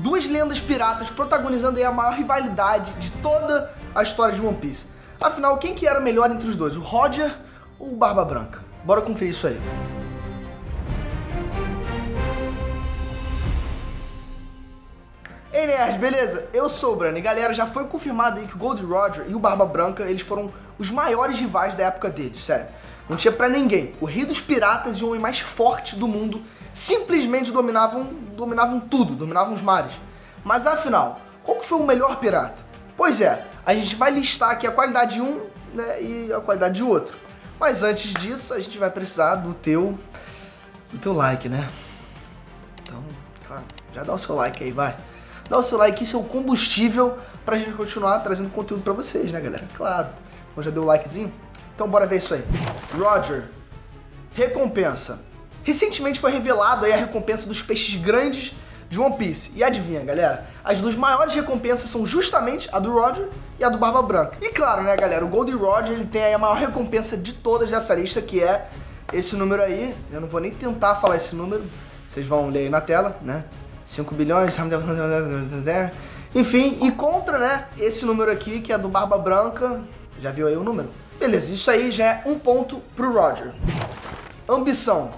duas lendas piratas protagonizando aí a maior rivalidade de toda a história de One Piece. Afinal, quem que era melhor entre os dois, o Roger ou o Barba Branca? Bora conferir isso aí. Ei nerds, beleza? Eu sou o Brano e galera, já foi confirmado aí que o Gold Roger e o Barba Branca, eles foram os maiores rivais da época deles, sério. Não tinha pra ninguém. O rei dos piratas e o homem mais forte do mundo simplesmente dominavam tudo, dominavam os mares. Mas afinal, qual que foi o melhor pirata? Pois é, a gente vai listar aqui a qualidade de um, né, e a qualidade de outro. Mas antes disso, a gente vai precisar do teu like, né? Então, claro, já dá o seu like aí, vai. Dá o seu like, isso é o combustível pra gente continuar trazendo conteúdo pra vocês, né, galera? Claro. Então já deu o likezinho? Então bora ver isso aí. Roger. Recompensa. Recentemente foi revelado aí a recompensa dos peixes grandes de One Piece. E adivinha, galera? As duas maiores recompensas são justamente a do Roger e a do Barba Branca. E claro, né, galera? O Gold Roger, ele tem aí a maior recompensa de todas dessa lista, que é esse número aí. Eu não vou nem tentar falar esse número. Vocês vão ler aí na tela, né? 5 bilhões, enfim, e contra, né, esse número aqui, que é do Barba Branca, já viu aí o número? Beleza, isso aí já é um ponto pro Roger. Ambição.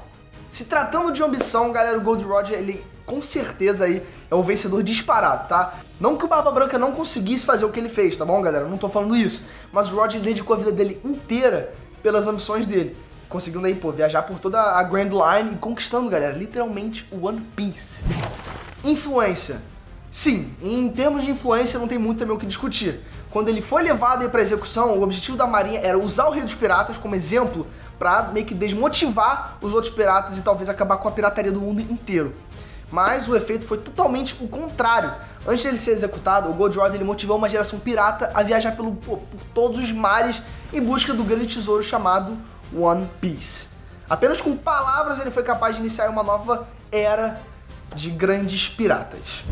Se tratando de ambição, galera, o Gold Roger, ele com certeza aí é o vencedor disparado, tá? Não que o Barba Branca não conseguisse fazer o que ele fez, tá bom, galera? Eu não tô falando isso, mas o Roger dedicou a vida dele inteira pelas ambições dele. Conseguindo aí, pô, viajar por toda a Grand Line e conquistando, galera, literalmente o One Piece. Influência. Sim, em termos de influência não tem muito também o que discutir. Quando ele foi levado aí pra execução, o objetivo da marinha era usar o Rei dos Piratas como exemplo pra meio que desmotivar os outros piratas e talvez acabar com a pirataria do mundo inteiro. Mas o efeito foi totalmente o contrário. Antes dele ser executado, o Gold Roger ele motivou uma geração pirata a viajar por todos os mares em busca do grande tesouro chamado One Piece. Apenas com palavras ele foi capaz de iniciar uma nova era de grandes piratas.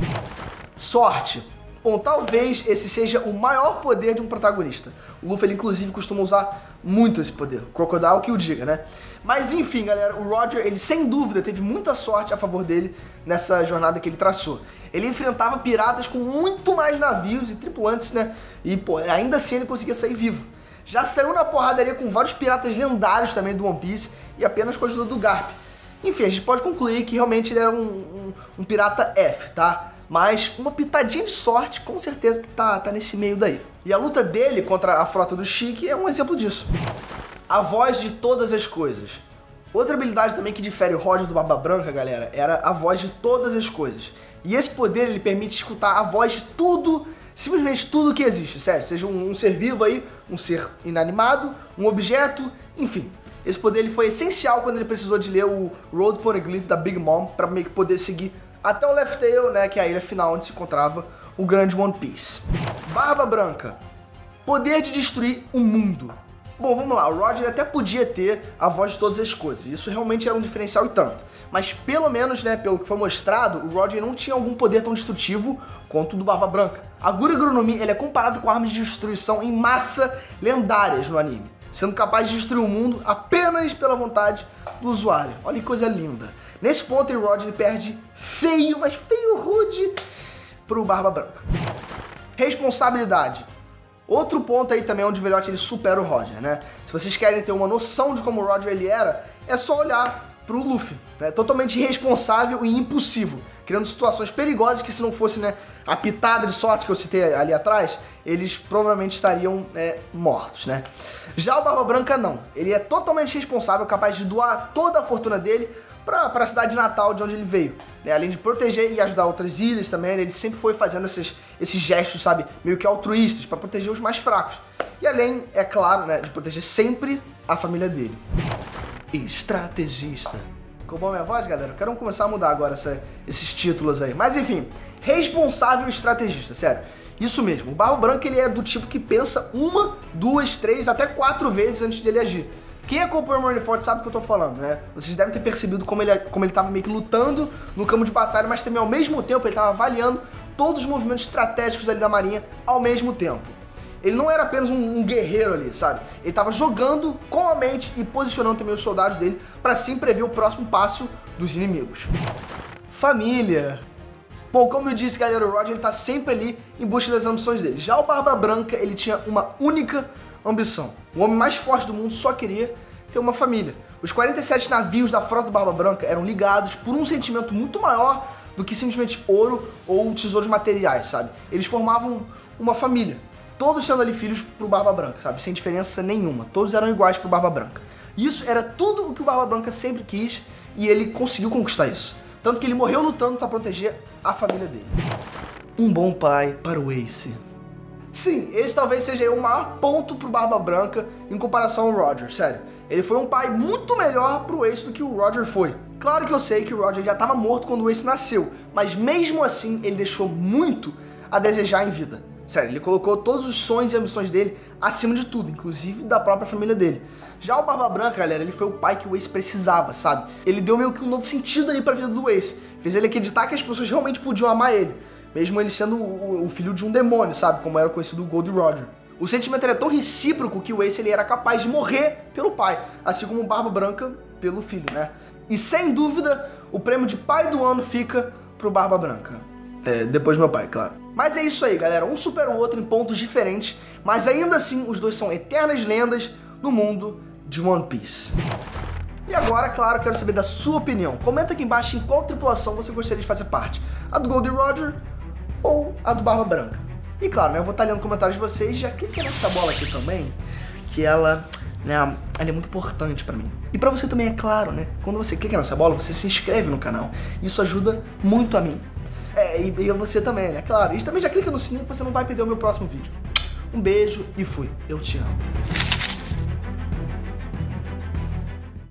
Sorte. Bom, talvez esse seja o maior poder de um protagonista. O Luffy, ele inclusive costuma usar muito esse poder. O Crocodile que o diga, né? Mas enfim, galera, o Roger, ele sem dúvida teve muita sorte a favor dele nessa jornada que ele traçou. Ele enfrentava piratas com muito mais navios e tripulantes, né? E, pô, ainda assim ele conseguia sair vivo. Já saiu na porradaria com vários piratas lendários também do One Piece e apenas com a ajuda do Garp. Enfim, a gente pode concluir que realmente ele era um pirata F, tá? Mas uma pitadinha de sorte com certeza tá nesse meio daí. E a luta dele contra a frota do Chique é um exemplo disso. A voz de todas as coisas. Outra habilidade também que difere o Roger do Barba Branca, galera, era a voz de todas as coisas. E esse poder ele permite escutar a voz de tudo, simplesmente tudo que existe, sério. Seja um ser vivo aí, um ser inanimado, um objeto, enfim. Esse poder ele foi essencial quando ele precisou de ler o Road Poneglyph da Big Mom para meio que poder seguir até o Laugh Tale, né, que é a ilha final onde se encontrava o grande One Piece. Barba Branca. Poder de destruir o mundo. Bom, vamos lá, o Roger até podia ter a voz de todas as coisas, isso realmente era um diferencial e tanto. Mas pelo menos, né, pelo que foi mostrado, o Roger não tinha algum poder tão destrutivo quanto o do Barba Branca. A Gura no Mi, ele é comparado com armas de destruição em massa lendárias no anime, sendo capaz de destruir o mundo apenas pela vontade do usuário. Olha que coisa linda. Nesse ponto, o Roger ele perde feio, mas feio rude, pro Barba Branca. Responsabilidade. Outro ponto aí também onde o velhote ele supera o Roger, né? Se vocês querem ter uma noção de como o Roger ele era, é só olhar pro Luffy, né? Totalmente irresponsável e impulsivo, criando situações perigosas que se não fosse, né, a pitada de sorte que eu citei ali atrás, eles provavelmente estariam mortos, né? Já o Barba Branca não, ele é totalmente responsável, capaz de doar toda a fortuna dele para a cidade natal de onde ele veio, né? Além de proteger e ajudar outras ilhas também, né? Ele sempre foi fazendo esses gestos, sabe, meio que altruístas para proteger os mais fracos. E além, é claro, né, de proteger sempre a família dele. Estrategista. Ficou bom a minha voz, galera? Eu quero começar a mudar agora esses títulos aí. Mas enfim, responsável estrategista, sério. Isso mesmo, o Barba Branca ele é do tipo que pensa 1, 2, 3, até 4 vezes antes de ele agir. Quem acompanha o Marineford sabe o que eu tô falando, né? Vocês devem ter percebido como ele tava meio que lutando no campo de batalha, mas também ao mesmo tempo ele tava avaliando todos os movimentos estratégicos ali da marinha ao mesmo tempo. Ele não era apenas um guerreiro ali, sabe? Ele tava jogando com a mente e posicionando também os soldados dele para assim prever o próximo passo dos inimigos. Família. Bom, como eu disse, galera, o Roger ele tá sempre ali em busca das ambições dele. Já o Barba Branca, ele tinha uma única ambição. O homem mais forte do mundo só queria ter uma família. Os 47 navios da frota do Barba Branca eram ligados por um sentimento muito maior do que simplesmente ouro ou tesouros materiais, sabe? Eles formavam uma família, todos sendo ali filhos pro Barba Branca, sabe? Sem diferença nenhuma, todos eram iguais pro Barba Branca. E isso era tudo o que o Barba Branca sempre quis e ele conseguiu conquistar isso. Tanto que ele morreu lutando para proteger a família dele. Um bom pai para o Ace. Sim, esse talvez seja o maior ponto pro Barba Branca em comparação ao Roger, sério. Ele foi um pai muito melhor pro Ace do que o Roger foi. Claro que eu sei que o Roger já estava morto quando o Ace nasceu, mas mesmo assim ele deixou muito a desejar em vida. Sério, ele colocou todos os sonhos e ambições dele acima de tudo, inclusive da própria família dele. Já o Barba Branca, galera, ele foi o pai que o Ace precisava, sabe? Ele deu meio que um novo sentido ali pra vida do Ace. Fez ele acreditar que as pessoas realmente podiam amar ele, mesmo ele sendo o filho de um demônio, sabe? Como era conhecido o Gold Roger. O sentimento era tão recíproco que o Ace ele era capaz de morrer pelo pai, assim como o Barba Branca pelo filho, né? E sem dúvida, o prêmio de pai do ano fica pro Barba Branca. Depois do meu pai, claro. Mas é isso aí, galera. Um supera o outro em pontos diferentes, mas ainda assim os dois são eternas lendas no mundo de One Piece. E agora, claro, quero saber da sua opinião. Comenta aqui embaixo em qual tripulação você gostaria de fazer parte. A do Gold Roger ou a do Barba Branca? E claro, né, eu vou estar lendo comentários de vocês. Já clica nessa bola aqui também, que ela é muito importante pra mim. E pra você também, é claro, né? Quando você clica nessa bola, você se inscreve no canal. Isso ajuda muito a mim. E você também, né? Claro. E também já clica no sininho que você não vai perder o meu próximo vídeo. Um beijo e fui. Eu te amo.